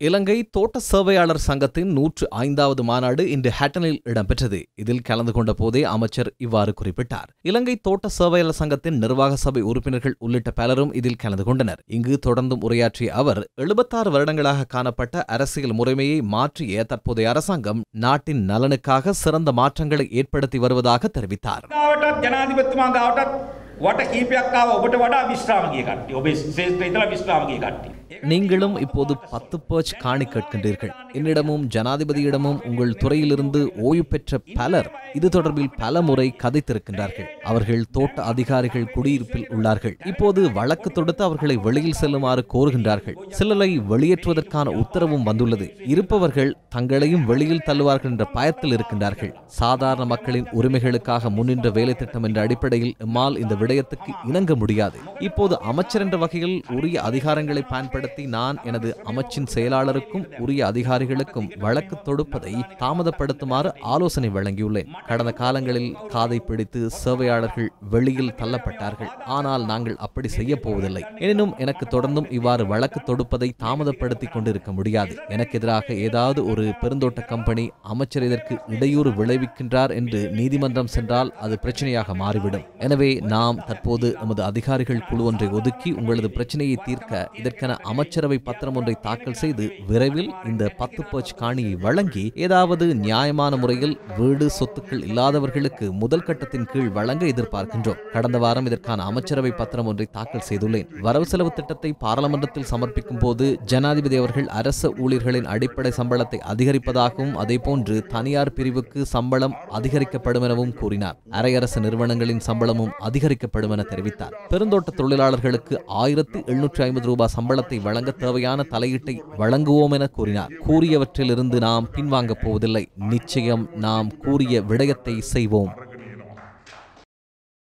இலங்கை தோட்ட சேவையாளர் சங்கத்தின் 105வது மாநாடு இன்று ஹட்டனில் இடம்பெற்றது. இதில் கலந்து கொண்ட போதே அமைச்சர் இவ்வாறு குறிப்பிட்டார். இலங்கை தோட்ட சேவையாளர் சங்கத்தின் நிர்வாக சபை உறுப்பினர்கள் உள்ளிட்ட பலரும் இதில் கலந்து கொண்டனர். இங்கு தொடர்ந்தும் உரையாற்றிய அவர், 76 வருடங்களாக காணப்பட்ட அரசியல் முறைமையை மாற்றிய தற்போதைய அரசாங்கம் நாட்டின் நலனுக்காக சிறந்த மாற்றங்களை ஏற்படுத்தி வருவதாக தெரிவித்தார். நீங்களும் இப்போது 10 பர்ச் காணி கேட்கின்றீர்கள். என்னிடமும் ஜனாதிபதியிடமும் உங்கள் துறையிலிருந்து ஓய்வு பெற்ற பலர் இது தொடர்பில் பல முறை கதைத்திருக்கின்றார்கள். அவர்கள் தோட்ட அதிகாரிகள் குடியிருப்பில் உள்ளார்கள். இப்போது வழக்கு தொடுத்து அவர்களை வெளியில் செல்லுமாறு கோருகின்றார்கள். சிலரை வெளியேற்றுவதற்கான உத்தரவும் வந்துள்ளது. இருப்பவர்கள் தங்களையும் வெளியில் தள்ளுவார்கள் என்ற பயத்தில் இருக்கின்றார்கள். சாதாரண மக்களின் உரிமைகளுக்காக முன்னின்ற வேலை திட்டம் என்ற அடிப்படையில் எம்மால் இந்த விடயத்துக்கு இணங்க முடியாது. இப்போது அமைச்சர் என்ற வகையில் உரிய அதிகாரங்களை பயன்படுத்தி நான் எனது அமைச்சின் செயலாளருக்கும் உரிய அதிகாரிகளுக்கும் வழக்கு தொடுப்பதை தாமதப்படுத்துமாறு ஆலோசனை வழங்கியுள்ளேன். கடந்த காலங்களில் காதை பிடித்து சேவையாளர்கள் வெளியில் தள்ளப்பட்டார்கள். ஆனால் நாங்கள் அப்படி செய்ய போவதில்லை. எனினும் எனக்கு தொடர்ந்தும் இவ்வாறு வழக்கு தொடுப்பதை தாமதப்படுத்திக் கொண்டிருக்க முடியாது. எனக்கு எதிராக ஏதாவது ஒரு பெருந்தோட்ட கம்பெனி அமைச்சர் இதற்கு இடையூறு விளைவிக்கின்றார் என்று நீதிமன்றம் சென்றால் அது பிரச்சனையாக மாறிவிடும். எனவே நாம் தற்போது எமது அதிகாரிகள் குழு ஒன்றை ஒதுக்கி உங்களது பிரச்சனையை தீர்க்க இதற்கென அமைச்சரவை பத்திரம் ஒன்றை தாக்கல் செய்து விரைவில் இந்த 10 பர்ச் காணியை வழங்கி ஏதாவது நியாயமான முறையில் வீடு சொத்துக்கள் இல்லாதவர்களுக்கு முதல் கட்டத்தின் கீழ் வழங்க எதிர்பார்க்கின்றோம். கடந்த வாரம் இதற்கான அமைச்சரவை பத்திரம் ஒன்றை தாக்கல் செய்துள்ளேன். வரவு செலவு திட்டத்தை பாராளுமன்றத்தில் சமர்ப்பிக்கும் போது ஜனாதிபதி அவர்கள் அரசு ஊழியர்களின் அடிப்படை சம்பளத்தை அதிகரிப்பதாகவும் அதேபோன்று தனியார் பிரிவுக்கு சம்பளம் அதிகரிக்கப்படும் எனவும் கூறினார். அரையரசு நிறுவனங்களின் சம்பளமும் அதிகரிக்கப்படும் என தெரிவித்தார். பெருந்தோட்ட தொழிலாளர்களுக்கு 1750 ரூபாய் சம்பளத்தை வழங்க தேவையான தலையீட்டை வழங்குவோம் என கூறினார். கூறியவற்றிலிருந்து நாம் பின்வாங்கப் போவதில்லை. நிச்சயம் நாம் கூறிய விடயத்தை செய்வோம்.